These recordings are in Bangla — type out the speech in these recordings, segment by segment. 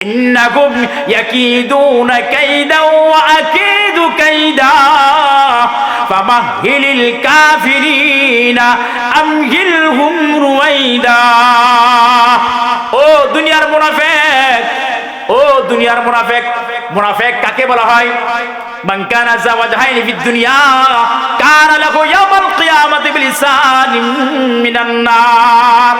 ইন্নাকুম ইয়াকিদুনা কাইদা ওয়া আকিদু কাইদা ফামাহিলিল কাফিরিনা আমহিলহুম রুয়াইদা। ও দুনিয়ার মুনাফিক, ও দুনিয়ার মুনাফিক। মুনাফিক কাকে বলা হয়? মান কানা যাওয়াজহাইনি ফিদ দুনিয়া কানা লাহু ইয়াউমাল কিয়ামাতি বিলিসানিম মিনান নার।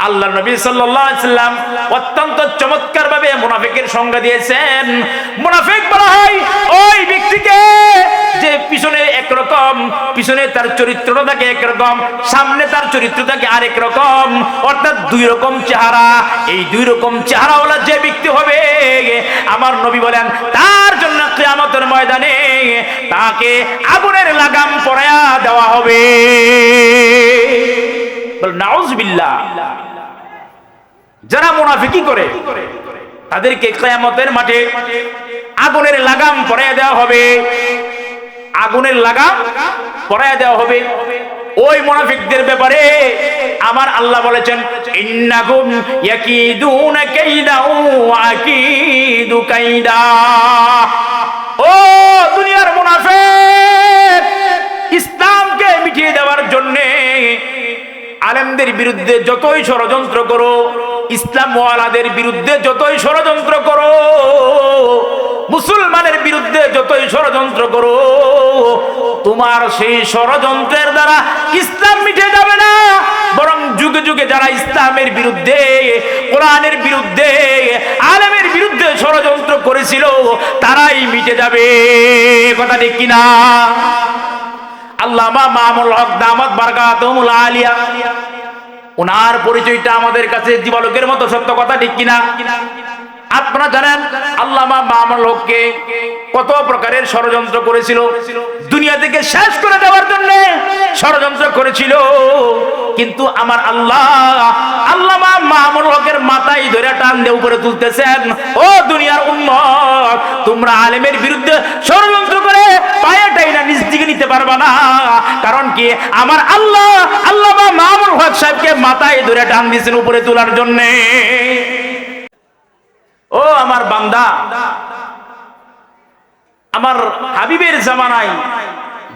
আল্লাহর নবী সাল্লাল্লাহু আলাইহি সাল্লাম অত্যন্ত চমৎকার ভাবে মুনাফিকের সংজ্ঞা দিয়েছেন। মুনাফিক বলা হয় ওই ব্যক্তিকে যে পিছনে একরকম, পিছনে তার চরিত্রটা থাকে একরকম, সামনে তার চরিত্র থাকে আরেক রকম, অর্থাৎ দুই রকম চেহারা। এই দুই রকম চেহারাওয়ালা যে ব্যক্তি হবে, আমার নবী বলেন তার জন্য কিয়ামতের ময়দানে তাকে আগুনের লাগাম পরায়া দেওয়া হবে। নাউজুবিল্লাহ। যারা মুনাফিকি করে তাদেরকে কিয়ামতের মাঠে আগুনের লাগাম পরায়া দেওয়া হবে, আগুনের লাগাম পরায়া দেওয়া হবে। ওই মুনাফিকদের ব্যাপারে আমার আল্লাহ বলেছেন ইন্নাকুম ইয়াকিদুনা কাইদা ওয়া আকিদু কাইদা। ও দুনিয়ার মুনাফিক, ইসলামকে মিটিয়ে দেওয়ার জন্য আলেমদের বিরুদ্ধে যতই ষড়যন্ত্র করো, ইসলাম ওয়ালাদের বিরুদ্ধে যতই ষড়যন্ত্র করো, মুসলমানের বিরুদ্ধে যতই ষড়যন্ত্র করো, তোমার সেই ষড়যন্ত্রের দ্বারা ইসলাম মিটে যাবে না, বরং যুগে যুগে যারা ইসলামের বিরুদ্ধে, কোরআনের বিরুদ্ধে, আলেমের বিরুদ্ধে ষড়যন্ত্র করেছিল তারাই মিটে যাবে। কথা ঠিক কিনা? আল্লামা মামুনুল হক দামাত বারকাতুহুল আলিয়া, ওনার পরিচয়টা আমাদের কাছে জীবালোকের মতো সত্য। কথা ঠিক কিনা? আপনারা জানেন আল্লামা মামুনুল হককে কত প্রকারের ষড়যন্ত্র করেছিল, দুনিয়া থেকে শেষ করে দেওয়ার জন্য ষড়যন্ত্র করেছিল। কিন্তু আমার আল্লাহ আল্লামা মামুনুল হকের মাথায় ধরে টান দিয়ে উপরে তুলতেছেন, ও দুনিয়ার উম্মত, তোমরা আলেমের বিরুদ্ধে ষড়যন্ত্র করে পায়াটাই না নিজ দিকে নিতে পারবা না। কারণ কি? আমার আল্লাহ আল্লামা মামুনুল হক সাহেবকে মাথায় ধরে টান দিয়েছেন উপরে তোলার জন্য। ও আমার বান্দা, আমার হাবিবের জামানায়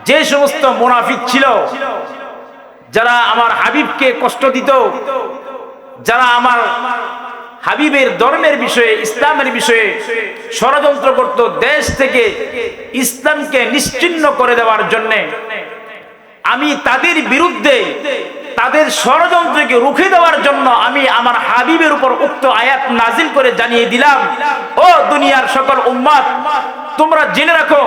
যে সমস্ত মুনাফিক ছিল, যারা আমার হাবিবকে কষ্ট দিত, যারা আমার হাবিবের ধর্মের বিষয়ে, ইসলামের বিষয়ে ষড়যন্ত্র করত, দেশ থেকে ইসলামকে নিশ্চিহ্ন করে দেওয়ার জন্য, আমি তাদের বিরুদ্ধে, তাদের ষড়যন্ত্রকে রুখে দেওয়ার জন্য আমি আমার হাবিবের উপর উক্ত আয়াত নাজিল করে জানিয়ে দিলাম, ও দুনিয়ার সকল উম্মত, তোমরা জেনে রাখো,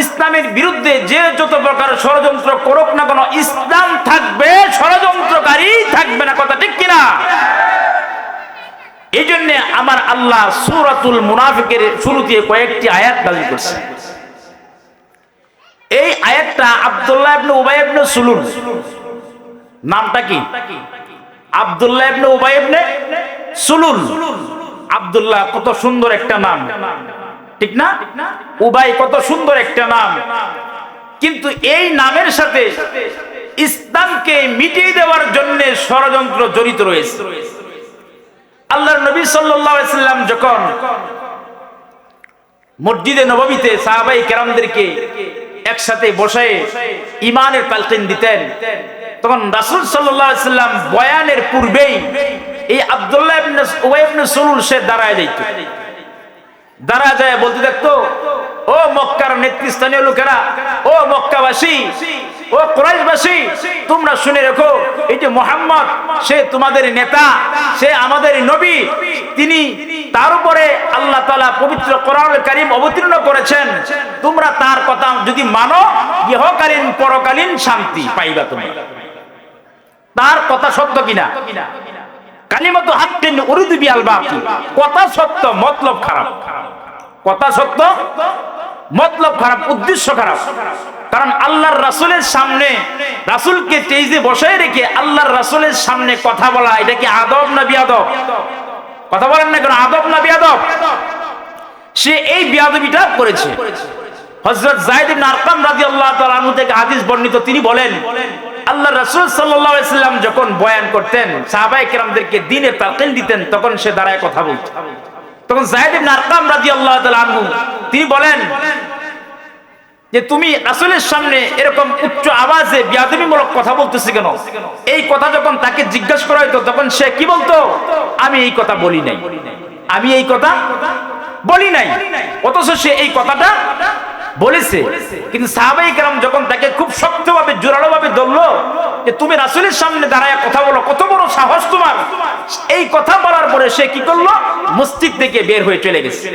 ইসলামের বিরুদ্ধে যে যত প্রকার ষড়যন্ত্র করুক না কেন, ইসলাম থাকবে, ষড়যন্ত্রকারী থাকবে না। কথা ঠিক কিনা? এই জন্য আমার আল্লাহ সূরাতুল মুনাফিকের শুরুতে কয়েকটি আয়াত নাজিল করছে। এই আয়াতটা আব্দুল্লাহ ইবনে উবাই ইবনে সুলুল, নামটা কি? আব্দুল্লাহ ইবনে উবাই ইবনে সুলুল। আব্দুল্লাহ কত সুন্দর একটা নাম, ঠিক না? উবাই কত সুন্দর একটা নাম, কিন্তু এই নামের সাথে ইসলামকে মিটিয়ে দেওয়ার জন্য ষড়যন্ত্র জড়িত রয়েছে। আল্লাহর নবী সাল্লাল্লাহু আলাইহি সাল্লাম যখন মসজিদে নববীতে সাহাবায়ে কেরামদেরকে একসাথে বসায় ঈমানের তালকিন দিতেন, তখন রাসূল সাল্লাল্লাহু আলাইহি সাল্লাম বয়ানের পূর্বেই এই আব্দুল্লাহ ইবনে উবাই ইবনে সুলুল সে দাঁড়ায় যাইত, দাঁড়া যায় বলতে দেখতো, ও মক্কার নেতৃস্থানীয় লোকেরা, ও মক্কাবাসী, ও কুরাইশবাসী, তোমরা শুনে রাখো, এই যে মুহাম্মদ, সে তোমাদের নেতা, সে আমাদের নবী, তিনি, তার উপরে আল্লাহ তাআলা পবিত্র কোরআনুল কারীম অবতীর্ণ করেছেন, তোমরা তার কথা যদি মানো, ইহকালীন পরকালীন শান্তি পাইবা তোমরা। তার কথা সত্য কিনা? কালিমাতু হাক্কিন উরিদু বিল বাতিল, কথা সত্য, মতলব খারাপ। কথা সত্য, মতলব খারাপ, উদ্দেশ্য খারাপ। কারণ আল্লাহর রাসূলের সামনে, রাসূলকে স্টেজে বসায় রেখে আল্লাহর রাসূলের সামনে কথা বলা, এটা কি আদব না বিয়াদব? কথা বলেন না কেন? আদব না বিয়াদব? সে এই বিয়াদবিটা করেছে। হযরত যায়েদ ইবনে আরকাম রাদিয়াল্লাহু তাআলা আনহু থেকে হাদিস বর্ণিত, তিনি বলেন, আল্লাহ রাসূল সাল্লাল্লাহু আলাইহি সাল্লাম যখন বয়ান করতেন, সাহাবায়ে কেরামদেরকে দ্বীনের তালকিন দিতেন, তখন সে দাঁড়ায় কথা বলতো। তখন যায়েদ ইবনে আরকাম রাদিয়াল্লাহু তাআলা আনহু তিনি বলেন যে তুমি রাসূলের সামনে এরকম উচ্চ আওয়াজে বিয়াদবিমূলক কথা বলতেছ কেন? এই কথা যখন তাকে জিজ্ঞাসা করা হতো তখন সে কি বলতো? আমি এই কথা বলি নাই, আমি এই কথা বলি নাই। অথচ সে এই কথাটা বলেছে। কিন্তু সাহাবায়ে কেরাম যখন তাকে খুব শক্তভাবে জোরালোভাবে ধরলো যে তুমি রাসূলের সামনে দাঁড়ায় কথা বলো, কত বড় সাহস তোমার, এই কথা বলার পরে সে কি করলো? মসজিদ থেকে বের হয়ে চলে গেছে,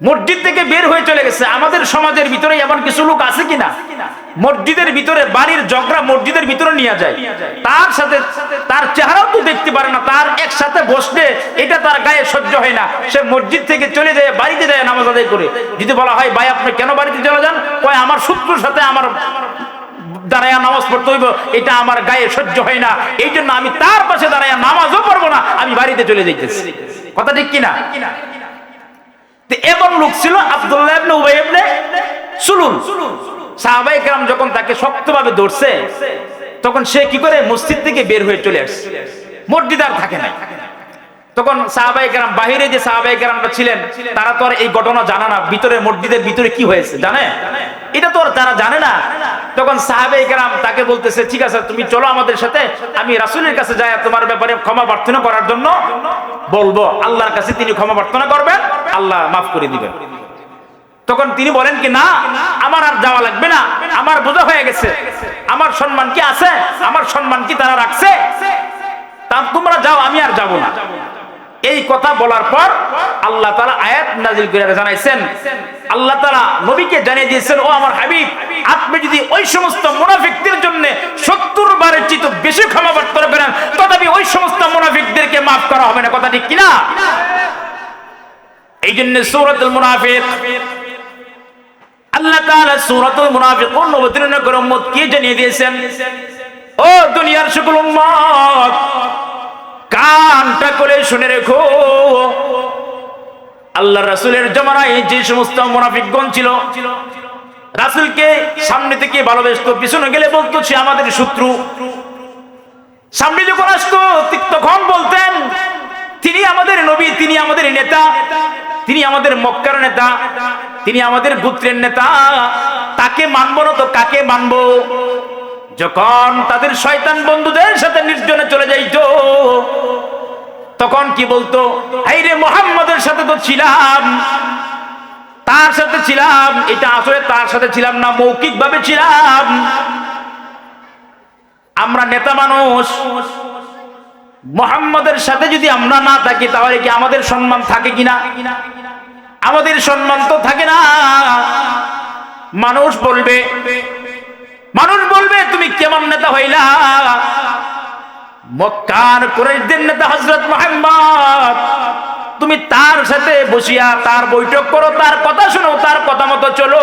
মসজিদ থেকে বের হয়ে চলে গেছে। আমাদের সমাজের ভিতরে এমন কিছু লোক আছে কিনা, মসজিদের ভিতরে বাড়ির ঝগড়া মসজিদের ভিতরে নিয়ে যায়, তার সাথে তার চেহারাও তো দেখতে পারে না, তার একসাথে বসলে এটা তার গায়ে সহ্য হয় না, সে মসজিদ থেকে চলে যায়, বাড়িতে যায় নামাজ আদায় করে। যদি বলা হয় ভাই আপনি কেন বাড়িতে চলে যান? কয় আমার শত্রুর সাথে আমার দাঁড়ায় নামাজ পড়তে হইব, এটা আমার গায়ে সহ্য হয় না, এই জন্য আমি তার পাশে দাঁড়ায় নামাজও পড়বো না, আমি বাড়িতে চলে যাইতেছি। কথা ঠিক কিনা? এমন লোক ছিল আব্দুল্লাহ ইবনে উবাই ইবনে সুলুল। সাহাবায়ে কেরাম যখন তাকে শক্তভাবে ধরছে তখন সে কি করে? মসজিদ থেকে বের হয়ে চলে আসছে, মসজিদ আর থাকে নাই। তখন সাহাবায়ে কেরাম, বাহিরে যে সাহাবায়ে কেরামরা ছিলেন তারা তো আর এই ঘটনা জানে না, ভিতরে মসজিদের ভিতরে কি হয়েছে জানে? এটা তো আর তারা জানে না। তখন সাহাবায়ে কেরাম তাকে বলতেছে ঠিক আছে তুমি চলো আমাদের সাথে, আমি রাসূলের কাছে যাই তোমার ব্যাপারে ক্ষমা প্রার্থনা করার জন্য বলবো, আল্লাহর কাছে তিনি ক্ষমা প্রার্থনা করবেন, আল্লাহ মাফ করে দিবেন। তখন তিনি বলেন কি না, আমার আর যাওয়া লাগবে না, আমার বোঝা হয়ে গেছে, আমার সম্মান কি আছে, আমার সম্মান কি তারা রাখছে, তা তোমরা যাও, আমি আর যাব না। এই কথা বলার পর আল্লাহ তাআলা আয়াত নাযিল করে জানাইছেন, আল্লাহ তাআলা নবীকে জানিয়ে দিয়েছেন ও আমার হাবিব, আপনি যদি ওই সমস্ত মুনাফিকদের জন্য ৭০ বারের চেয়ে বেশি ক্ষমা প্রার্থনা করেন তথাপি ওই সমস্ত মুনাফিকদেরকে মাফ করা হবে না। কথা ঠিক কিনা? এই জন্য সূরাতুল মুনাফিক আল্লাহ তাআলা সূরাতুল মুনাফিকুন অবতীর্ণ করে উম্মতকে জানিয়ে দিয়েছেন, ও দুনিয়ার সকল উম্মত কানটা করে শুনে রেখো, আল্লাহ রাসূলের জামানায় যে সমস্ত মুনাফিকগণ ছিল রাসূলকে সামনে থেকে ভালোবাসতো, পিছনে গেলে বলতো সে আমাদের শত্রু। সামনে যখন আসতো তখন বলতেন তিনি আমাদের নবী, তিনি আমাদের নেতা, তিনি আমাদের মক্কার নেতা, তিনি আমাদের গোত্রের নেতা, তাকে মানবো না তো কাকে মানবো? যখন তাদের শয়তান বন্ধুদের সাথে নির্জনে চলে যাইতো তখন কি বলতো? এই রে মুহাম্মাদের সাথে তো ছিলাম, তার সাথে ছিলাম, এটা আসলে তার সাথে ছিলাম না, মৌখিক ভাবে ছিলাম। আমরা নেতা মানুষ, মুহাম্মাদের সাথে যদি আমরা না থাকি তাহলে কি আমাদের সম্মান থাকে কিনা? আমাদের সম্মান তো থাকে না। মানুষ বলবে তুমি কেমন নেতা হইলা? মক্কার কুরাইশদের নেতা হযরত মুহাম্মদ, তুমি তার সাথে বসিয়া তার বৈঠক করো, তার কথা শোনো, তার কথা মতো চলো।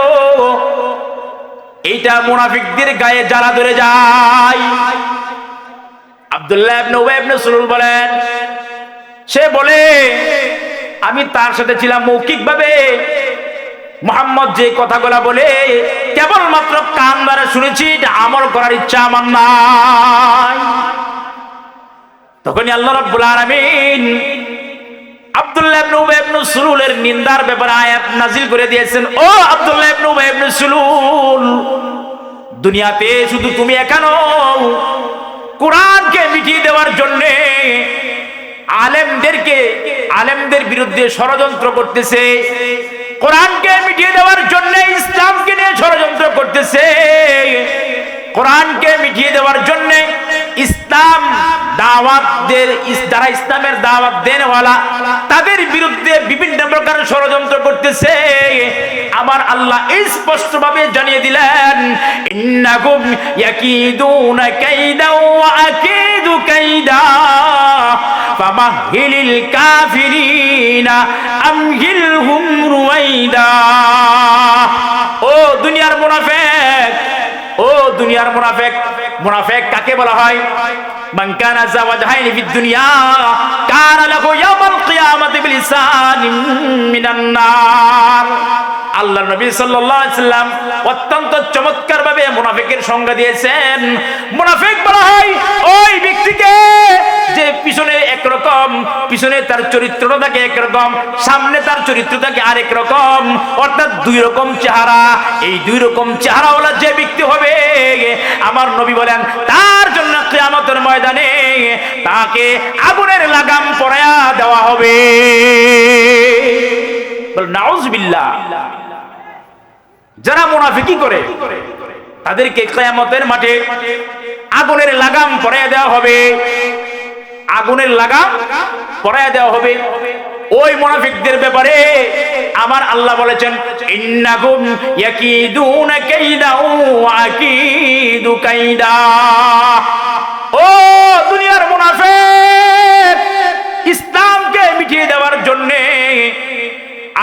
এইটা মুনাফিকদের গায়ে জ্বালা ধরে যায়। আব্দুল্লাহ ইবনে উবাই ইবনে সুলুল বলেন, সে বলে আমি তার সাথে ছিলাম মৌখিকভাবে, মুহাম্মদ যে কথাগুলা বলে কেবলমাত্র কান দ্বারা শুনেছি, এটা আমল করার ইচ্ছা আমার নাই। তখনই আল্লাহ রাব্বুল আলামিন আব্দুল্লাহ ইবনে উবাই ইবনে সুলুলের নিন্দার ব্যাপারে আয়াত নাযিল করে দিয়েছেন, ও আব্দুল্লাহ ইবনে উবাই ইবনে সুলুল, দুনিয়াতে শুধু তুমি একা নও, কোরআনকে মিটিয়ে দেওয়ার জন্য আলেমদের বিরুদ্ধে ষড়যন্ত্র করতেছে, কোরআনকে মিটিয়ে দেওয়ার জন্য ইসলামকে নিয়ে ষড়যন্ত্র করতেছে, কোরআনকে মিটিয়ে দেওয়ার জন্য ইসলাম দাওয়াতদের যারা ইসলামের দাওয়াত দেনওয়ালা তাদের বিরুদ্ধে বিভিন্ন প্রকার ষড়যন্ত্র করতেছে। আমার আল্লাহ স্পষ্টভাবে জানিয়ে দিলেন, ইন্নাকুম ইয়াকিদুনা কাইদা ওয়া আকিদু কাইদা ফামাহিলিল কাফিরিনা আমহিলহুম রুয়াইদা। ও দুনিয়ার মুনাফিক, ও দুনিয়ার মুনাফিক, মুনাফিক কাকে বলা হয়? মান কানা যাওয়াজহাইনি ফিদ দুনিয়া কানা লাহু ইয়াউমাল কিয়ামাতি বিলিসানিম মিনান নার। আল্লাহ নবী সাল্লাল্লাহু আলাইহি সাল্লাম অত্যন্ত চমৎকার ভাবে মুনাফিকের সংজ্ঞা দিয়েছেন। মুনাফিক বলা হয় ওই ব্যক্তিকে যে পিছনে একরকম, পিছনে তার চরিত্রটা থাকে একরকম, সামনে তার চরিত্র থাকে আরেক রকম, অর্থাৎ দুই রকম চেহারা। এই দুই রকম চেহারাওয়ালা যে ব্যক্তি হবে, আমার নবী বলেন তার জন্য কিয়ামতের ময়দানে তাকে আগুনের লাগাম পরায়া দেওয়া হবে। বল নাউজুবিল্লাহ। যারা মুনাফিকি করে তাদেরকে কিয়ামতের মাঠে আগুনের লাগাম পরায়া দেওয়া হবে, আগুনের লাগাম পরায়া দেওয়া হবে। ওই মুনাফিকদের ব্যাপারে আমার আল্লাহ বলেছেন ইন্নাকুম ইয়াকিদুনা কাইদা ওয়া আকিদু কাইদা। ও দুনিয়ার মুনাফিক, ইসলামকে মিটিয়ে দেওয়ার জন্য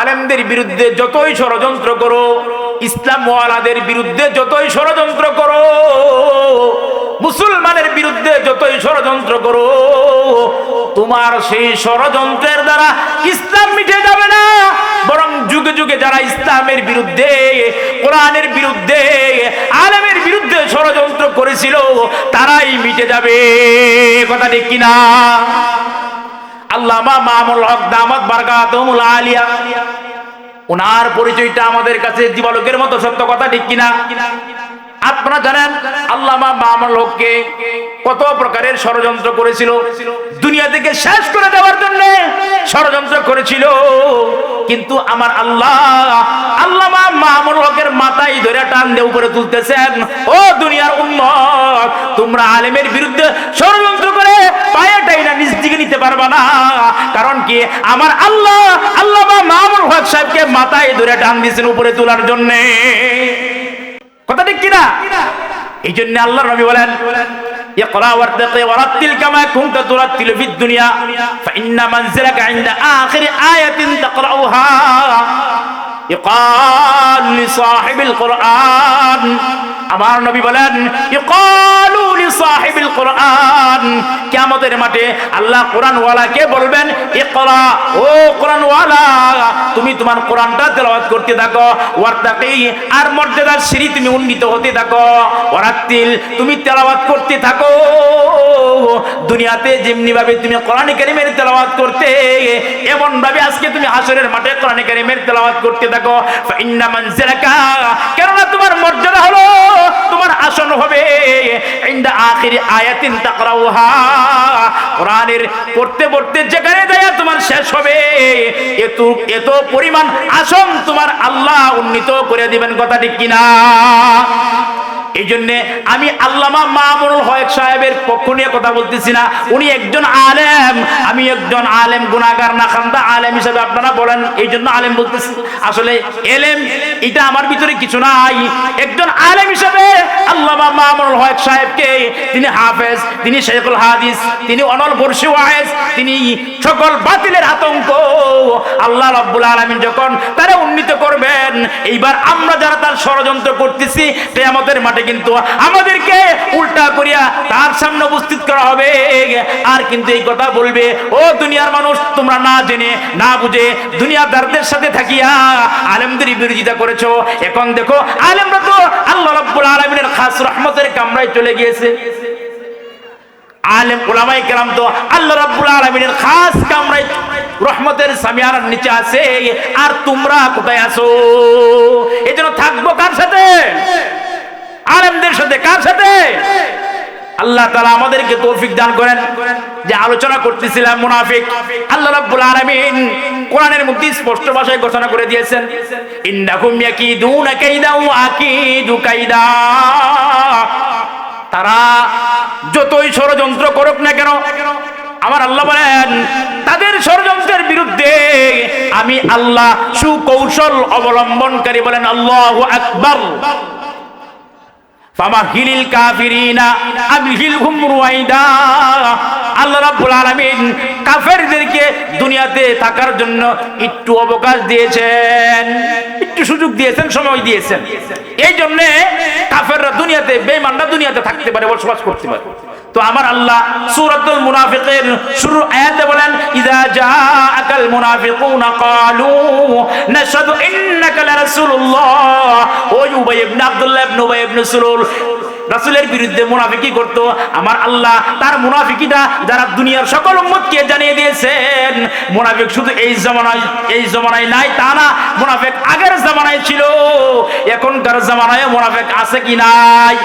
আলেমদের বিরুদ্ধে যতই ষড়যন্ত্র করো, ইসলাম ওয়ালাদের বিরুদ্ধে যতই ষড়যন্ত্র করো, মুসলমানের বিরুদ্ধে যতই ষড়যন্ত্র করো, তোমার সেই ষড়যন্ত্রের দ্বারা ইসলাম মিটে যাবে না, বরং যুগে যুগে যারা ইসলামের বিরুদ্ধে, কোরআনের বিরুদ্ধে, আলেমের বিরুদ্ধে ষড়যন্ত্র করেছিল তারাই মিটে যাবে। কথা ঠিক কিনা? আল্লামা মামুনুল হক দামাত বারকাতুহুল আলিয়া, ওনার পরিচয়টা আমাদের কাছে দিবালোকের মতো সত্য। কথা ঠিক কিনা? আপনারা জানেন আল্লামা মামুনুল হককে কত প্রকারের ষড়যন্ত্র করেছিল, দুনিয়া থেকে শেষ করে দেওয়ার জন্য ষড়যন্ত্র করেছিল। কিন্তু আমার আল্লাহ আল্লামা মামুনুল হকের মাথায় ধরে টান দিয়ে উপরে তুলতেছেন, ও দুনিয়ার উম্মত, তোমরা আলেমের বিরুদ্ধে ষড়যন্ত্র করে পায়েটাই না নিজ দিকে নিতে পারবা না। কারণ কি, আমার আল্লাহ আল্লামা মামুনুল হক সাহেবকে মাথায় ধরে টান দিয়েছেন উপরে তোলার জন্য। কথা ঠিক কিনা? এই জন্য আল্লাহর নবী বলেন ইকরা ওয়ারতাকি ওয়ারাতিল কামা কুনতা তুরাতিলু ফিদ দুনিয়া ফাইন্না মানজিলাকা ইনদা আখিরি আয়াতিন তাকরাউহা ইকাল লিসাহিবিল কুরআন। আমার নবী বলেন ইকালু লিসাহিবিল কুরআন, কিয়ামতের মাঠে আল্লাহ কোরআন ওয়ালাকে বলবেন ইকরা, ও কোরআন ওয়ালা, তুমি তোমার কোরআনটা তেলাওয়াত করতে থাকো, ওয়ারতাকি, আর মর্যাদার সিঁড়ি তুমি উন্নীত হতে থাকো, ওয়ারাতিল, তুমি তেলাওয়াত করতে থাকো। দুনিয়াতে যেমনি ভাবে তুমি কোরআন কারীমের তেলাওয়াত করতে, এমন ভাবে আজকে তুমি হাসরের মাঠে কোরআন কারীমের তেলাওয়াত করতে থাকো। ফাইন্না মানজিলাকা, কেননা তোমার মর্যাদা হলো, তোমার আসন হবে ইনদা আখিরি আয়াতিন তাকরাউহা, কোরআনের পড়তে পড়তে যেখানে যায় তোমার শেষ হবে, এত পরিমাণ আসন তোমার আল্লাহ উন্নীত করে দিবেন। কথা ঠিক কিনা? এই জন্য আমি আল্লামা মামুনুল হক সাহেবের পক্ষ নিয়ে কথা বলতেছি না, উনি একজন আলেম, আমি একজন আলেম, গুনাহগার না খান্দা আলেম হিসেবে আপনারা বলেন, এই জন্য আলেম বলতেছি। আসলে এলেম এটা আমার ভিতরে কিছু নাই। একজন আলেম হিসেবে আল্লামা মামুনুল হক সাহেবকে, তিনি হাফেজ, তিনি শেখুল হাদিস, তিনি অনল বর্ষী ওয়াইজ, তিনি সকল বাতিলের আতঙ্ক। আল্লাহ রাব্বুল আলামিন যখন তারা উন্নীত করবেন, এইবার আমরা যারা তার ষড়যন্ত্র করতেছি, কিয়ামতের মাঠে কিন্তু আমাদেরকে উল্টা করিয়া তার সামনে উপস্থিত করা হবে। আর কিন্তু এই কথা বলবে, ও দুনিয়ার মানুষ, তোমরা না জেনে না বুঝে দুনিয়াদারদের সাথে থাকিয়া আলেমদের বিরোধিতা করেছো। এখন দেখো আলেমরা তো আল্লাহ রাব্বুল আলামিনের খাস রহমতের কামরায় চলে গিয়েছে। আলেম উলামায়ে কেরাম তো আল্লাহ রাব্বুল আলামিনের খাস কামরায় রহমতের সামিয়ানার নিচে আছে। আর তোমরা কোথায় আছো? এজন্য থাকবো কার সাথে? আলেমদের সাথে। কার সাথে? আল্লাহ তাআলা আমাদেরকে তৌফিক দান করেন। যে আলোচনা করতেছিলাম মুনাফিক, আল্লাহ রাব্বুল আলামিন কোরআনের মধ্যে স্পষ্ট ভাষায় ঘোষণা করে দিয়েছেন ইন্নাকুম ইয়াকিদুনা কাইদা ওয়া আকিদু কাইদা। তারা যতই ষড়যন্ত্র করুক না কেন, আমার আল্লাহ বলেন তাদের ষড়যন্ত্রের বিরুদ্ধে আমি আল্লাহ সুকৌশল অবলম্বনকারী। বলেন আল্লাহু আকবার। ফামাহিলিল কাফিরিনা আমহিলহুম রুয়াইদা। আল্লাহ রাব্বুল আলামিন কাফেরদেরকে দুনিয়াতে থাকার জন্য একটু অবকাশ দিয়েছেন, একটু সুযোগ দিয়েছেন, সময় দিয়েছেন। এই জন্য কাফেররা দুনিয়াতে, বেঈমানরা দুনিয়াতে থাকতে পারে, বসবাস করতে পারে। তো আমার আল্লাহ সূরাতুল মুনাফিকের শুরুর আয়াতে বলেন ইযা জাআকাল মুনাফিকুনা ক্বালু নাশহাদু ইন্নাকা লারাসূলুল্লাহ। ওই উবাই ইবনে আব্দুল্লাহ ইবনে উবাই ইবনে সুলুল রাসূলের বিরুদ্ধে মুনাফিকি করত। আমার আল্লাহ তার মুনাফিকিটা যারা দুনিয়ার সকল উম্মতকে জানিয়ে দিয়েছেন। মুনাফিক শুধু এই জমানায় নাই তা না, মুনাফিক আগের জামানায় ছিল, এখনকার জামানায় মুনাফিক আছে কি নাই।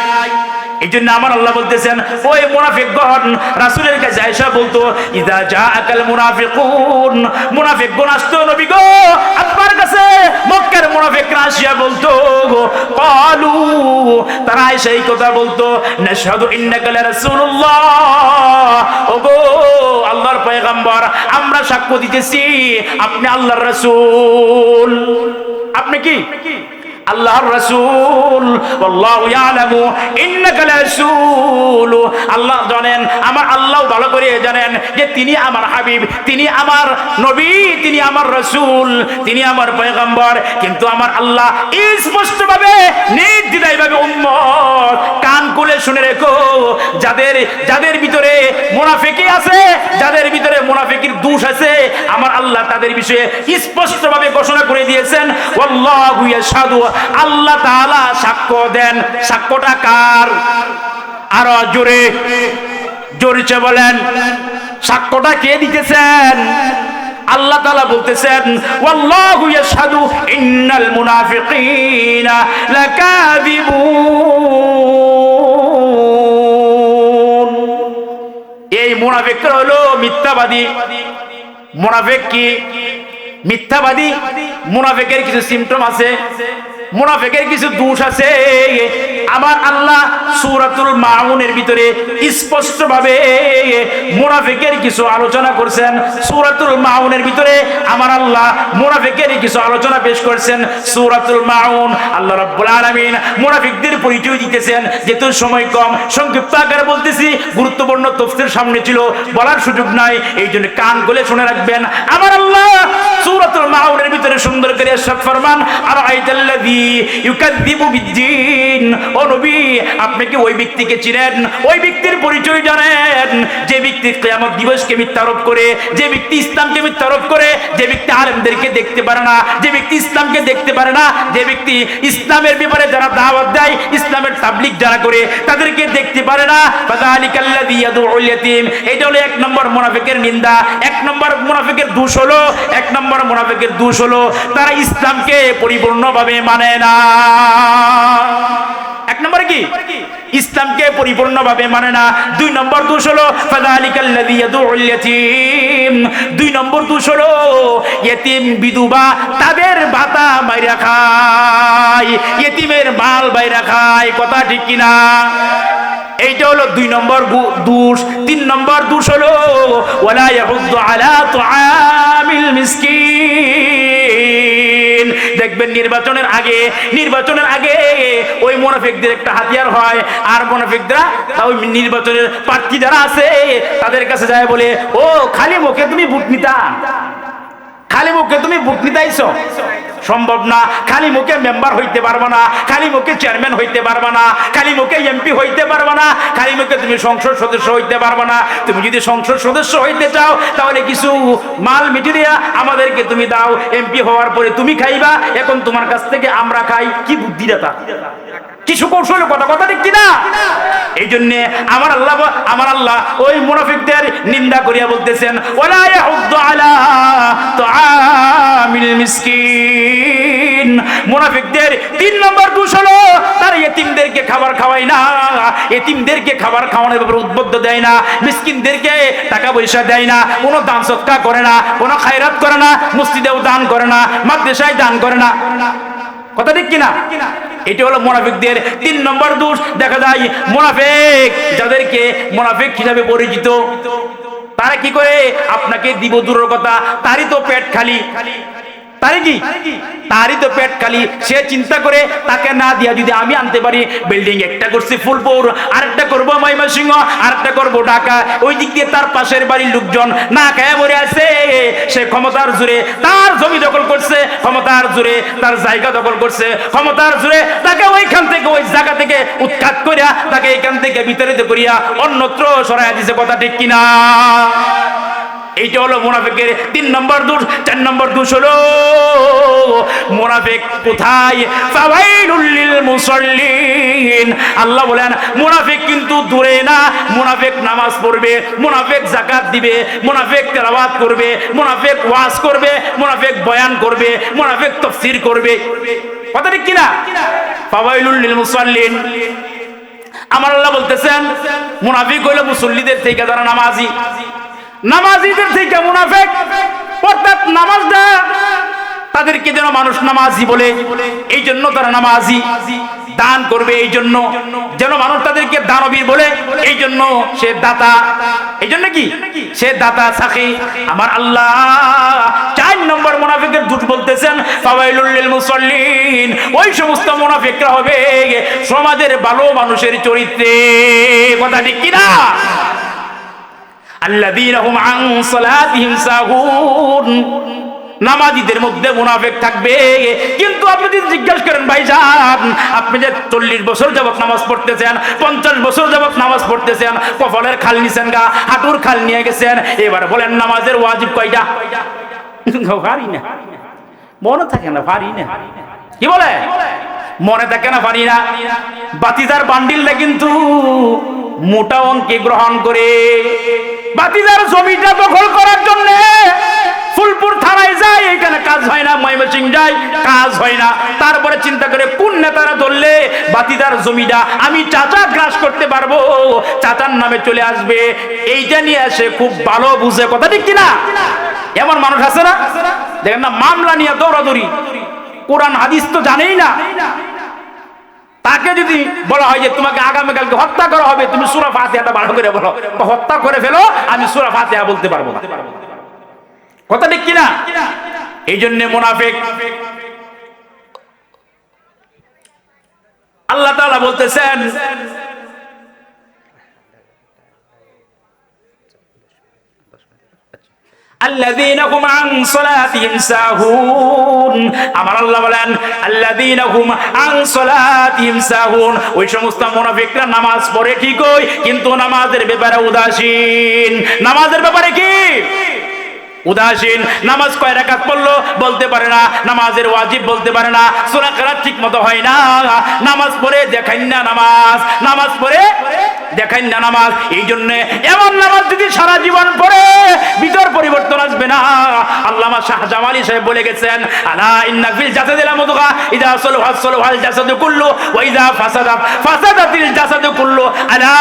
এই জন্য আমার আল্লাহ বলতেছেন ওই মুনাফিকগণ রাসূলের কাছে আয়েশা বলতো ইযা জাআকাল মুনাফিকুন, মুনাফিকগণ আসতো নবী গো আপনার কাছে। মক্কার মুনাফিকরা আসিয়া বলতো ক্বালু, তারা আয়েশা এই কথা বলতো নাশহাদু ইন্নাকা লারাসূলুল্লাহ, ওগো আল্লাহর পয়গম্বর আমরা সাক্ষ্য দিতেছি আপনি আল্লাহর রাসূল। আপনি কি আল্লাহর রাসূল। আল্লাহু ইয়ালামু ইন্নাকা লারাসূল, আল্লাহ জানেন, আমার আল্লাহ ভালো করে জানেন যে তিনি আমার হাবিব, তিনি আমার নবী, তিনি আমার রাসূল, তিনি আমার পয়গম্বর। কিন্তু আমার আল্লাহ স্পষ্টভাবে নির্দ্বিধায়ভাবে উম্মত কান খুলে শুনে রেখো, যাদের ভিতরে মুনাফিকি আছে, যাদের ভিতরে মুনাফিকির দোষ আছে, আমার আল্লাহ তাদের বিষয়ে স্পষ্টভাবে ঘোষণা করে দিয়েছেন আল্লাহু ইয়াশহাদু, আল্লাহ তাআলা সাক্ষ্য দেন। সাক্ষ্যটা কার? আরো জোরে জোরে বলেন, সাক্ষ্যটা কে দিতেছেন? আল্লাহ তাআলা বলতেছেন ওয়াল্লাহু ইয়াশহাদু ইন্নাল মুনাফিকিনা লাকাযিবুন। এই মুনাফিকরা হলো মিথ্যাবাদী। মুনাফিক কি? মিথ্যাবাদী। মুনাফিকের কিছু সিম্পটম আছে, মুনাফিকের কিছু দোষ আছে। আমার আল্লাহ সূরাতুল মাউনের ভিতরে স্পষ্টভাবে মুনাফিকের কিছু আলোচনা করেছেন। সূরাতুল মাউনের ভিতরে আমার আল্লাহ মুনাফিকের কিছু আলোচনা পেশ করেছেন। সূরাতুল মাউন আল্লাহ রাব্বুল আলামিন মুনাফিকদের পরিচয় দিতেছেন। যেহেতু সময় কম, সংক্ষিপ্ত আকারে বলতেছি, গুরুত্বপূর্ণ তাফসীর সামনে ছিল, বলার সুযোগ নাই, এই জন্য কান খুলে শুনে রাখবেন। আমার আল্লাহ সূরাতুল মাউনের ভিতরে সুন্দর করে ইরশাদ ফরমান আরাআইতাল্লাযী ইউকাযযিবু বিদ্দীন, ও নবী আপনি কি ওই ব্যক্তিকে চিনেন? ওই ব্যক্তির পরিচয় জানেন যে ব্যক্তি কিয়ামত দিবসকে মিথ্যারোপ করে, যে ব্যক্তি ইসলামকে মিথ্যারোপ করে, যে ব্যক্তি আলেমদেরকে দেখতে পারে না, যে ব্যক্তি ইসলামকে দেখতে পারে না, যে ব্যক্তি ইসলামের ব্যাপারে যারা দাওয়াত দেয়, ইসলামের তাবলীগ যারা করে তাদেরকে দেখতে পারে না। ফাযালিকাল্লাযী ইয়াদউল ইয়াতীম, এটা হলো এক নম্বর মুনাফিকের নিন্দা। এক নম্বর মুনাফিকের দোষ হলো, এক নম্বর মুনাফিকের দোষ হলো তারা ইসলামকে পরিপূর্ণভাবে মানে না। এক নম্বর কি? ইসলামকে পরিপূর্ণভাবে মানে না। দুই নম্বর দোষ হলো ফাযালিকাল্লাযী ইয়াদউল ইয়াতীম, দুই নম্বর দোষ হলো ইতিম বিধবা তাদের ভাতা মাইরা খায়, ইতিমের মাল বাইরা খায়। কথা ঠিক কিনা? এইটা হলো দুই নম্বর দোষ। তিন নম্বর দোষ হলো ওয়ালা ইয়াহুদ্দু আলা তুআমিল মিসকিন। দেখবেন নির্বাচনের আগে ওই মুনাফিকদের একটা হাতিয়ার হয়, আর মুনাফিকরা ওই নির্বাচনের প্রার্থী যারা আছে তাদের কাছে যায় বলে ও খালি মুখে তুমি ভোট নিতা, খালি মুখে তুমি ভোট নিতাইছো। সম্ভব না। খালি মুখে মেম্বার হইতে পারবো না, খালি মুখে চেয়ারম্যান হইতে পারবো না, খালি মুখে এমপি হইতে পারবো না, খালি মুখে তুমি সংসদ সদস্য হইতে পারবো না। তুমি যদি সংসদ সদস্য হইতে চাও তাহলে কিছু মাল মিটিরিয়া আমাদেরকে তুমি দাও, এমপি হওয়ার পরে তুমি খাইবা, এখন তোমার কাছ থেকে আমরা খাই। কি বুদ্ধিদাতা, কিছু কৌশল, কথা ঠিক কিনা? এই জন্য আমার আল্লাহ ওই মুনাফিকদের নিন্দা করিয়া বলতেছেন ওয়ালা ইয়াহুদ্দু আলা তুআমিল মিসকিন। মুনাফিকদের তিন নম্বর দোষ হলো তারা ইতিমদেরকে খাবার খাওয়ায় না, ইতিমদেরকে খাবার খাওয়ানোর ব্যাপারে উদ্বুদ্ধ দেয় না, মিসকিনদেরকে টাকা পয়সা দেয় না, কোনো দান সদকা করে না, কোনো খায়রাত করে না, মসজিদেও দান করে না, মাদ্রাসায় দান করে না। কথা ঠিক কিনা? এটা হলো মুনাফিকদের তিন নম্বর দোষ। দেখা যায় মুনাফিক যাদেরকে মুনাফিক হিসাবে পরিচিত তারা কি করে? আপনাকে দিব দূরের কথা, তারই তো পেট খালি, তারই কি তারই তো পেট খালি, সে চিন্তা করে তাকে না দিয়া যদি আমি আনতে পারি, বিল্ডিং একটা করছি ফুলপুর, আরেকটা করবো ময়মনসিংহ, আরেকটা করবো ঢাকা, ওই দিক দিয়ে তার পাশের বাড়ির লোকজন না খেয়ে মরে আছে, সে ক্ষমতার জোরে তার জমি দখল করছে, ক্ষমতার জোরে তার জায়গা দখল করছে, ক্ষমতার জোরে তাকে ওইখান থেকে ওই জায়গা থেকে উৎখাত করিয়া তাকে এখান থেকে বিতাড়িত করিয়া অন্যত্র সরাইয়া দিছে। কথা ঠিক কিনা? এইটা হলো মুনাফিকের 3 নম্বর দোষ। 4 নম্বর দোষ হলো মুনাফিক কোথায়? ফাওয়াইলুল লিল মুসাল্লিন। আল্লাহ বলেন মুনাফিক কিন্তু দূরে না, মুনাফিক নামাজ পড়বে, মুনাফিক যাকাত দিবে, মুনাফিক তেলাওয়াত করবে, মুনাফিক ওয়াজ করবে, মুনাফিক বয়ান করবে, মুনাফিক তাফসীর করবে। কথা ঠিক কিনা? ফাওয়াইলুল লিল মুসাল্লিন। আমার আল্লাহ বলতেছেন মুনাফিক হলো মুসল্লিদের থেকে যারা নামাজি, নামাজিদের থেকে মুনাফিক। অর্থাৎ নামাজটা তাদেরকে যেন মানুষ নামাজি বলে, এই জন্য তারা নামাজি। দান করবে এই জন্য যেন মানুষ তাদেরকে দানবীর বলে, এই জন্য সে দাতা, এই জন্য কি সে দাতা সাখী। আমার আল্লাহ 4 নম্বর মুনাফিকের দোষ বলতেছেন ফাওয়াইলুল লিল মুসাল্লিন। ওই সমস্ত মুনাফিকরা হবে সমাজের ভালো মানুষের চরিত্রে। কথা ঠিক কিনা? আল্লাযীনা হুম আন সালাতিহিম সাহুন। নামাজীদের মধ্যে মুনাফিক থাকবে। কিন্তু আপনি যদি জিজ্ঞাসা করেন ভাইজান আপনি যে 40 বছর যাবত নামাজ পড়তেছেন, 50 বছর যাবত নামাজ পড়তেছেন, কপালের খাল নিছেন গা, হাঁটুর খাল নিয়ে গেছেন, এবার বলেন নামাজের ওয়াজিব কয়টা? পারি না, মনে থাকে না, পারি না। কি বলে? মনে থাকে না, পারি না। বাতিজার বান্ডিলটা কিন্তু মোটা অঙ্কে গ্রহণ করে বাতিজার জমিটা দখল করার জন্য ফুলপুর থানায় যায়, এখানে কাজ হয় না, ময়মনসিং যায়, কাজ হয় না। তারপরে চিন্তা করে কোন নেতারা ধরলে বাতিদার জমিটা আমি চাচা গ্রাস করতে পারবো, চাচার নামে চলে আসবে, এইটা নিয়ে আসে খুব ভালো বুঝে। কথা ঠিক কিনা? এমন মানুষ আছে না, দেখেন না, মামলা নিয়ে দৌড়াদৌড়ি, কোরআন হাদিস তো জানেই না। তাকে যদি বলা হয় যে তোমাকে আগামীকালকে হত্যা করা হবে, তুমি সূরা ফাতিহাটা ভালো করে বলো, হত্যা করে ফেলো, আমি সূরা ফাতিহা বলতে পারবো না। কথা ঠিক কিনা? এই জন্য মুনাফিক। আল্লাহ তাআলা বলতেছেন আল্লাযীনা হুম আন সালাতিহিম সাহুন। আমার আল্লাহ বলেন আল্লাযীনা হুম আন সালাতিহিম সাহুন। ওই সমস্ত মুনাফিকরা নামাজ পড়ে ঠিকই, কিন্তু নামাজের ব্যাপারে উদাসীন। নামাজের ব্যাপারে কি উদাসীন। নামাজ কয় রাকাত পড়লো বলতে পারে না, নামাজের ওয়াজিব বলতে পারে না, সূরা কিরাত ঠিক মতো হয় না, নামাজ পড়ে দেখাই না নামাজ, নামাজ পড়ে দেখাই না নামাজ। এই জন্য এমন নামাজ যদি সারা জীবন পড়ে ভিতর পরিবর্তন আসবে না। আল্লামা শাহ জামালি সাহেব বলে গেছেন আলা ইন্না ফিল জাসাদিল মুদগা ইযা সালাহা সালাহাল জাসাদু কুল্লু ওয়া ইযা ফাসাদাত ফাসাদাতিল জাসাদু কুল্লু আলা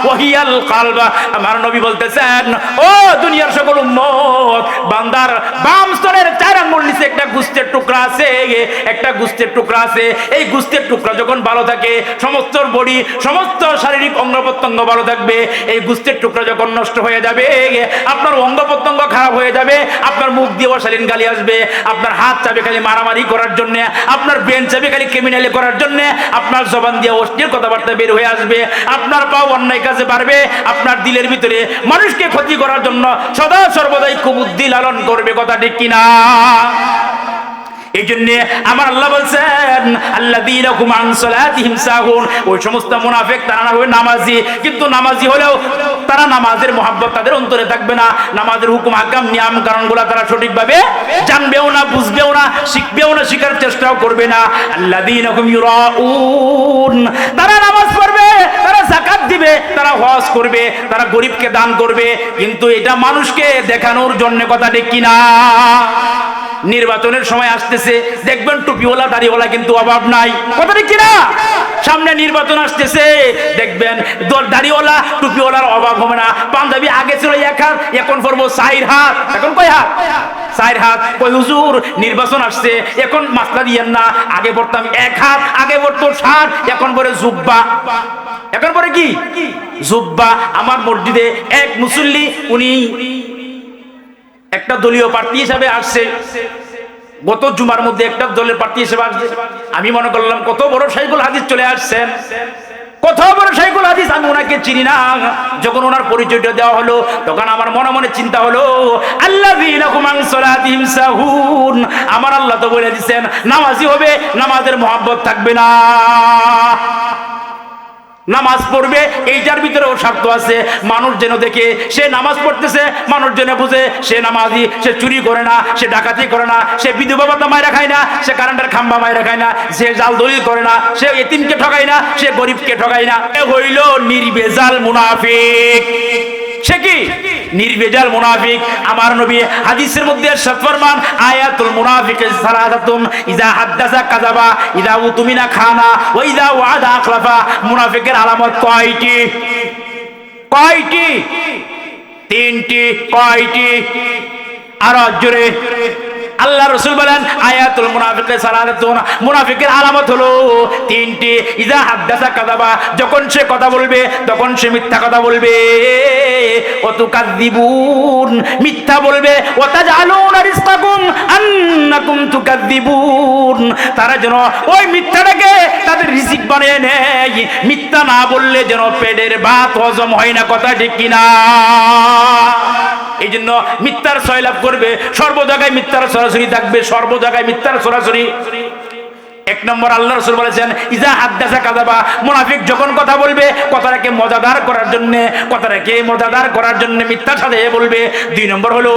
ওয়া হিয়াল কলব। আমার নবী বলতেছেন ও দুনিয়ার সকল উম্মত, বান্দার বাম স্তনের 4 আঙ্গুল নিচে একটা গোশতের টুকরা আছে, একটা গোশতের টুকরা আছে। এই গোশতের টুকরা যখন ভালো থাকে সমস্ত বডি, সমস্ত শারীরিক অঙ্গ প্রত্যঙ্গ ভালো থাকবে। এই গোশতের টুকরা যখন নষ্ট হয়ে যাবে আপনার অঙ্গ প্রত্যঙ্গ খারাপ হয়ে যাবে, আপনার মুখ দিয়ে অশালীন গালি আসবে, আপনার হাত চাবে খালি মারামারি করার জন্য, আপনার ব্রেন চাবে খালি ক্রিমিনালি করার জন্য, আপনার জবান দিয়ে অশ্লীল কথাবার্তা বের হয়ে আসবে, আপনার পা অন্যায় কাজে বাড়বে, আপনার দিলের ভিতরে মানুষকে ক্ষতি করার জন্য সদা সর্বদাই কুবুদ্ধি লালন করবে। কথা ঠিক কিনা? এই জন্য আমার আল্লাহ বলছেন আল্লাযীনা হুম আন সালাতিহিম সাহুন। ওই সমস্ত মুনাফিক তারা না হবে নামাজি, কিন্তু নামাজি হলেও তারা নামাজের মহব্বত তাদের অন্তরে থাকবে না, নামাজের হুকুম আহকাম নিয়ম কারণগুলো তারা সঠিকভাবে জানবেও না, বুঝবেও না, শিখবেও না, শিখার চেষ্টাও করবে না। আল্লাযীনা হুম ইউরাউন। তারা নামাজ পড়বে, তারা যাকাত দিবে, তারা হজ করবে, তারা গরিবকে দান করবে, কিন্তু এটা মানুষকে দেখানোর জন্য। কথা ঠিক কিনা? নির্বাচনের সময় আসতেছে, দেখবেন টুপিওয়ালা দাড়িওয়ালা কিন্তু অভাব নাই। কথা ঠিক কিনা? সামনে নির্বাচন আসতেছে, দেখবেন দাড়িওয়ালা টুপিওয়ালার অভাব হবে না। পাঞ্জাবি আগে ছিল 1 হাত, এখন পড়বো 4 হাত। এখন কয় হাত? 4 হাত। কই হুজুর নির্বাচন আসছে, এখন মাসলা দিয়েন না, আগে পড়তাম 1 হাত, আগে পড়তো 60, এখন পরে জুব্বা। এখন পরে কি? জুব্বা। আমার মসজিদে এক মুসল্লি, উনি একটা দলীয় প্রার্থী হিসাবে আসছে, গত জুমার মধ্যে একটা দলের প্রার্থী হিসেবে আসছে, আমি মনে করলাম কত বড় শাইখুল হাদিস চলে আসছেন, কত বড় শাইখুল হাদিস, আমি ওনাকে চিনি না। যখন ওনার পরিচয়টা দেওয়া হলো তখন আমার মনে মনে চিন্তা হলো আল্লাযীনা হুম আন সালাতিহিম সাহুন, আমার আল্লাহ তো বলে দিয়েছেন নামাজি হবে, নামাজের মহব্বত থাকবে না, নামাজ পড়বে, এইটার ভিতরেও স্বার্থ আছে। মানুষ যেন দেখে সে নামাজ পড়তেছে, মানুষ যেন বুঝে সে নামাজি, সে চুরি করে না, সে ডাকাতি করে না, সে বিধবা ভাতা মাইরা খায় না, সে কারেন্টের খাম্বা মাইরা খায় না, সে জাল দলিল করে না, সে এতিমকে ঠকায় না, সে গরিবকে ঠকায় না। এ হইল নির্ভেজাল মুনাফিক। সে কি নির্ভেজাল মুনাফিক। আমার নবী হাদিসের মধ্যে ইরশাদ ফরমান আয়াতুল মুনাফিকি সালাসাতুন ইযা হাদাসা কাযাবা ইযা উতুমিনা খানা ওয়া ইযা ওয়াদা আখলাফা। মুনাফিকের আলামত কয়টি? কয়টি? তিনটি। কয়টি? আরো জোরে। আল্লাহ রাসূল বলেন আয়াতুল মুনাফিকি সালাসাতুন, মুনাফিকের আলামত হলো তিনটি। ইযা হাদাসা কাযাবা, যখন সে কথা বলবে তখন সে মিথ্যা কথা বলবে। ওয়া তুকাযযিবুন, মিথ্যা বলবে। ওয়া তাজআলুনা রিজকাকুম আন্নাকুম তুকাযযিবুন, তারা যেন ওই মিথ্যাটাকে তাদের রিজিক বানিয়ে নেয়। মিথ্যা না বললে যেন পেটের ভাত হজম হয় না। কথা ঠিক কিনা? এই জন্য মিথ্যার সয়লাভ করবে, সর্ব জায়গায় মিথ্যার সরাসরি থাকবে, সর্ব জায়গায় মিথ্যার সরাসরি। এক নম্বর আল্লাহ রাসূল বলেছেন ইজা হাদাসা কাযাবা, মুনাফিক যখন কথা বলবে কথাটাকে মজাদার করার জন্য, কথাটাকে মজাদার করার জন্য মিথ্যার সাথে বলবে। দুই নম্বর হলো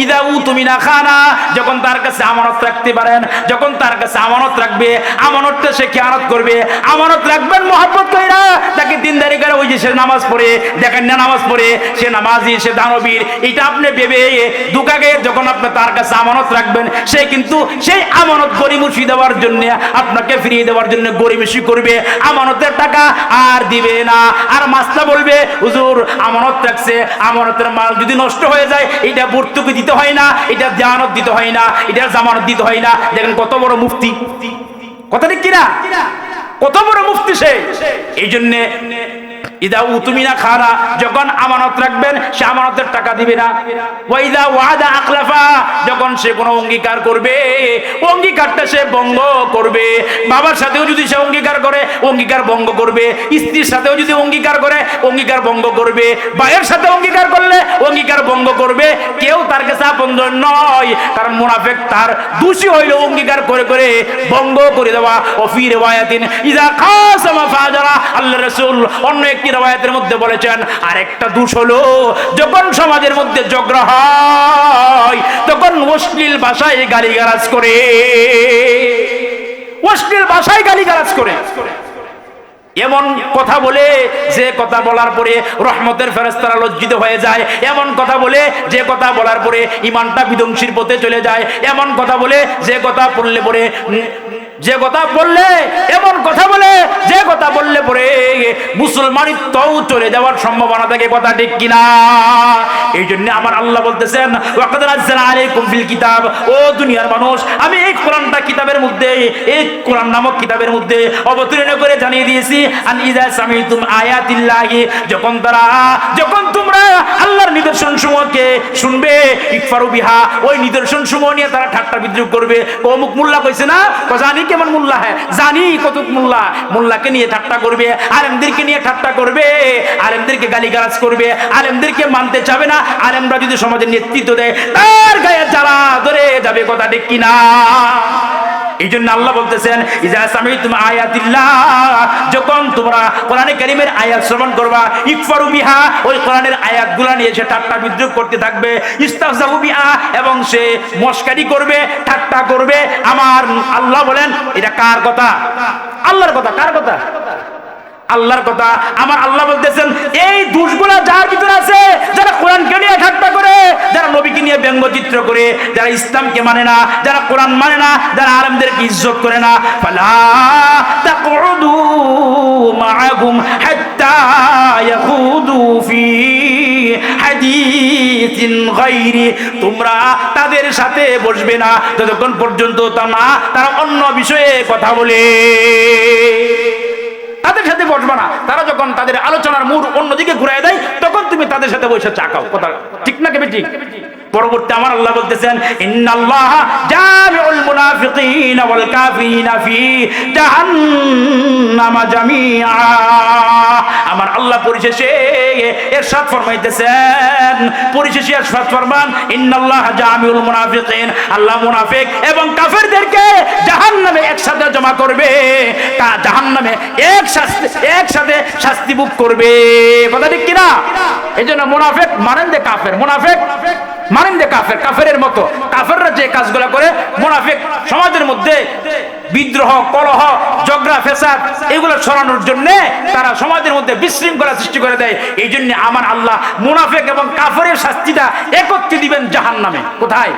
ইজা উতুমিনা খানা, যখন তার কাছে আমানত রাখতে পারেন, যখন তার কাছে আমানত রাখবে, আমানতটা সে খেয়ানত করবে। আমানত রাখবেন মহব্বত কইরা, তাকে দিনদারি করে, ওই যে সে নামাজ পড়ে, দেখেন না নামাজ পড়ে, সে নামাজি, সে দানবীর, এটা আপনি ভেবে দুকাগে যখন আপনি তার কাছে আমানত রাখবেন, সে কিন্তু সেই আমানত গরিমুষি দেওয়ার জন্য, আপনাকে ফিরিয়ে দেওয়ার জন্য গরিমসি করবে, আমানতের টাকা আর দিবে না। আর মাসলা বলবে হুজুর আমানত রাখছে, আমানতের মাল যদি নষ্ট হয়ে যায় এটা ভর্তুকি দিতে হয় না, এটা জামানত দিতে হয় না, এটা জামানত দিতে হয় না। দেখেন কত বড় মুফতি, কথা ঠিক কিনা? কত বড় মুফতি সে। এই জন্য ইদা উতুমিনা খানা, যখন আমানত রাখবেন সে আমানতের টাকা দিবে না। ওয়াইদা ওয়াদা আখলাফা, যখন সে কোনো অঙ্গীকার করবে অঙ্গীকারটা সে ভঙ্গ করবে। বাবার সাথেও যদি সে অঙ্গীকার করে অঙ্গীকার ভঙ্গ করবে, স্ত্রীর সাথেও যদি অঙ্গীকার করে অঙ্গীকার ভঙ্গ করবে, ভাইয়ের সাথে অঙ্গীকার করলে অঙ্গীকার ভঙ্গ করবে। কেউ তার কাছে আপনজন নয়, কারণ মুনাফিক তার দোষী হইল অঙ্গীকার করে করে ভঙ্গ করে দেওয়া। ওফি রিওয়ায়াতিন ইযা কাসামা ফাজারা, আল্লাহর রাসূল অন্য একটি riwayat-এর মধ্যে বলেছেন আরেকটা দোষ হলো যখন সমাজের মধ্যে ঝগড়া হয় তখন অশ্লীল ভাষায় গালিগালাজ করে, অশ্লীল ভাষায় গালিগালাজ করে, এমন কথা বলে যে কথা বলার পরে রহমতের ফেরেশতারা লজ্জিত হয়ে যায়, এমন কথা বলে যে কথা বলার পরে ঈমানটা বিধ্বংসীর পথে চলে যায়, এমন কথা বলে যে কথা বললে পরে, যে কথা বললে, এমন কথা বলে যে কথা বললে পরে মুসলমানিত্বও চলে যাওয়ার সম্ভাবনা থাকে। কথা ঠিক কিনা? এই জন্য আমার আল্লাহ বলতেছেন ওয়াকাদ নাযালা আলাইকুম ফিল কিতাব, ও দুনিয়ার মানুষ আমি এই কোরআনটা কিতাবের মধ্যে, এই কোরআন নামক কিতাবের মধ্যে অবতীর্ণ করে জানিয়ে দিয়েছি আন ইযা সামিতুম আয়াতিল্লাহি, যখন তোমরা আল্লাহর নিদর্শন সমূহকে শুনবে, ইকফারু বিহা, ওই নিদর্শন সমূহ নিয়ে তারা ঠাট্টা বিদ্রুপ করবে। অমুক মোল্লা কইছে না, জানি কেমন মোল্লা, হ্যাঁ জানি কতক মোল্লা, মোল্লাকে নিয়ে ঠাট্টা করবে, আলেমদেরকে নিয়ে ঠাট্টা করবে, আলেমদেরকে গালিগালাজ করবে, আলেমদেরকে মানতে চাবে না। আলেমরা যদি সমাজের নেতৃত্ব দেয় তার গায়ে জ্বালা ধরে যাবে। কথা ঠিক কিনা? এই জন্য আল্লাহ বলতেছেন ইজা সামিতুম আয়াতিল্লাহ, যখন তোমরা কোরআনে কারীমের আয়াত শ্রবণ করবা, ইকফারু বিহা, ওই কোরআনের আয়াতগুলো নিয়ে সে ঠাট্টা বিদ্রুপ করতে থাকবে, ইস্তাহজাউ বিহা, এবং সে মশকারি করবে, ঠাট্টা করবে। আমার আল্লাহ বলেন এটা কার কথা? আল্লাহর কথা। কার কথা? আল্লাহর কথা। আমার আল্লাহ বলতেছেন এই দোষগুলা যার ভিতরে আছে, যারা কোরআনকে নিয়ে ঠাট্টা করে, যারা নবীকে নিয়ে ব্যঙ্গচিত্র করে, যারা ইসলামকে মানে না, যারা কোরআন মানে না, যারা আলেমদেরকে ইজ্জত করে না, ফালা তাকউদু মাআহুম হাত্তা ইয়াখুদু ফি হাদিসিন গায়রি, তোমরা তাদের সাথে বসবে না যতক্ষণ পর্যন্ত তারা অন্য বিষয়ে কথা বলে। তাদের সাথে বসবে না, তারা যখন তাদের আলোচনার মূল অন্যদিকে ঘুরায় দেয় তখন তুমি তাদের সাথে বসে চা খাও। কথা ঠিক না? কেবে ঠিক? পরবর্তী আমার আল্লাহ বলতেছেন ইন্নাল্লাহা জামিউল মুনাফিকিনা ওয়াল কাফিরিনা ফি জাহান্নামা জামিআ। আমার আল্লাহ পরিশেষে ইরশাদ ফরমাইতেছেন, পরিশেষে ইরশাদ ফরমান ইন্নাল্লাহা জামিউল মুনাফিকিন, আল্লাহ মুনাফিক এবং কাফেরদেরকে জাহান্নামে একসাথে জমা করবে, তা জাহান্নামে একসাথে শাস্তি ভোগ করবে। কথা ঠিক কিনা? এইজন্য মুনাফিক মানেন যে কাফের, মুনাফিক মানেন যে কাফের, কাফেরের মতো কাফেররা যে কাজগুলো করে, মুনাফিক সমাজের মধ্যে বিদ্রোহ, কলহ, ঝগড়া, ফেসাদ এগুলো ছড়ানোর জন্য তারা সমাজের মধ্যে বিশৃঙ্খলা সৃষ্টি করে দেয়। এই জন্য আমার আল্লাহ মুনাফিক এবং কাফেরের শাস্তিটা একত্রে দিবেন জাহান্নামে। কোথায়?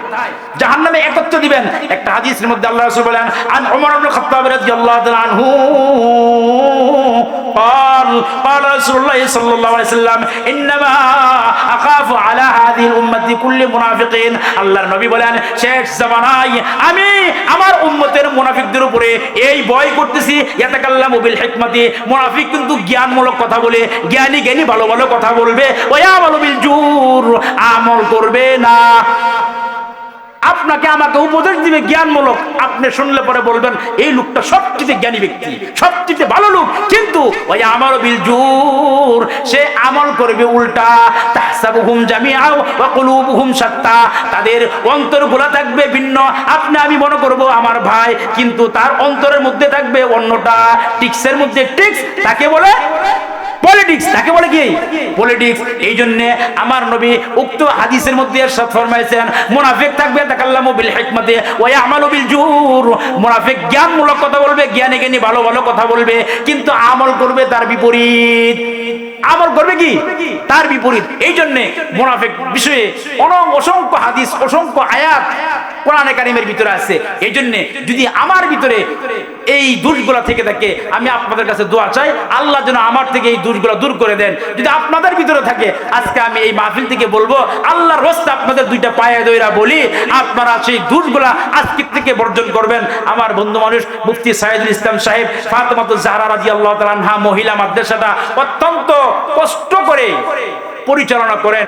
জাহান্নামে একত্রে দিবেন। একটা হাদিসের মধ্যে আল্লাহ রাসূল বলেন আন ওমর ইবনে খাত্তাব রাদিয়াল্লাহু তাআলা আনহু قال رسول الله صلى الله عليه وسلم انما اخاف على هذه الامه كل منافقين। আল্লাহর নবী বলেন শেষ জামানায় আমি আমার উম্মতের মুনাফিকদের উপরে এই ভয় করতেছি, ইয়াতাকাল্লামু বিল হিকমাতি, মুনাফিক কিন্তু জ্ঞানমূলক কথা বলে, জ্ঞানী জ্ঞানী ভালো ভালো কথা বলবে, ওয়া ইয়ামালু বিল জুর, আমল করবে না। আপনাকে আমাকে উপদেশ দিবে জ্ঞানমূলক, আপনি শুনলে পরে বলবেন এই লোকটা সবচেয়ে জ্ঞানী ব্যক্তি, সবচেয়ে ভালো লোক, কিন্তু ওই আমল বিল জুর, সে আমল করবে উল্টা। তাহসাবুহুম জামিআ ওয়া কুলুবুহুম শাত্তা, তাদের অন্তরগুলো থাকবে ভিন্ন, আপনি আমি মনে করব আমার ভাই, কিন্তু তার অন্তরের মধ্যে থাকবে অন্যটা। টিক্সের মধ্যে টিক্স তাকে বলে পলিটিক্স, তাকে বলে কি পলিটিক্স। এই জন্য আমার নবী উক্ত হাদিসের মধ্যে ইরশাদ ফরমাইছেন মুনাফিক থাকবে তাকাল্লামু বিল হিকমাতি ওয়া ইয়ামালু বিল জুর, মুনাফিক জ্ঞানমূলক কথা বলবে, জ্ঞানী জ্ঞানী ভালো ভালো কথা বলবে, কিন্তু আমল করবে তার বিপরীত, আমল করবে কি তার বিপরীত। এই জন্য মুনাফিক বিষয়ে অসংখ্য হাদিস, অসংখ্য আয়াত কোরআনে কারীমের ভিতরে আছে। এই জন্য যদি আমার ভিতরে এই দোষগুলো থেকে থাকে, আমি আপনাদের কাছে দোয়া চাই আল্লাহ যেন আমার থেকে এই দোষগুলো দূর করে দেন। যদি আপনাদের ভিতরে থাকে, আজকে আমি এই মাহফিল থেকে বলবো আল্লাহর রাস্তায় আপনাদের দুইটা পায়ে ধইরা বলি, আপনারা সেই দোষগুলো আজকে থেকে বর্জন করবেন। আমার বন্ধু মানুষ মুফতি সাইদুল ইসলাম সাহেব ফাতেমাতুজ জাহরা রাদিয়াল্লাহু তাআলা আনহা মহিলা মাদ্রাসাটা অত্যন্ত কষ্ট করে পরিচালনা করেন।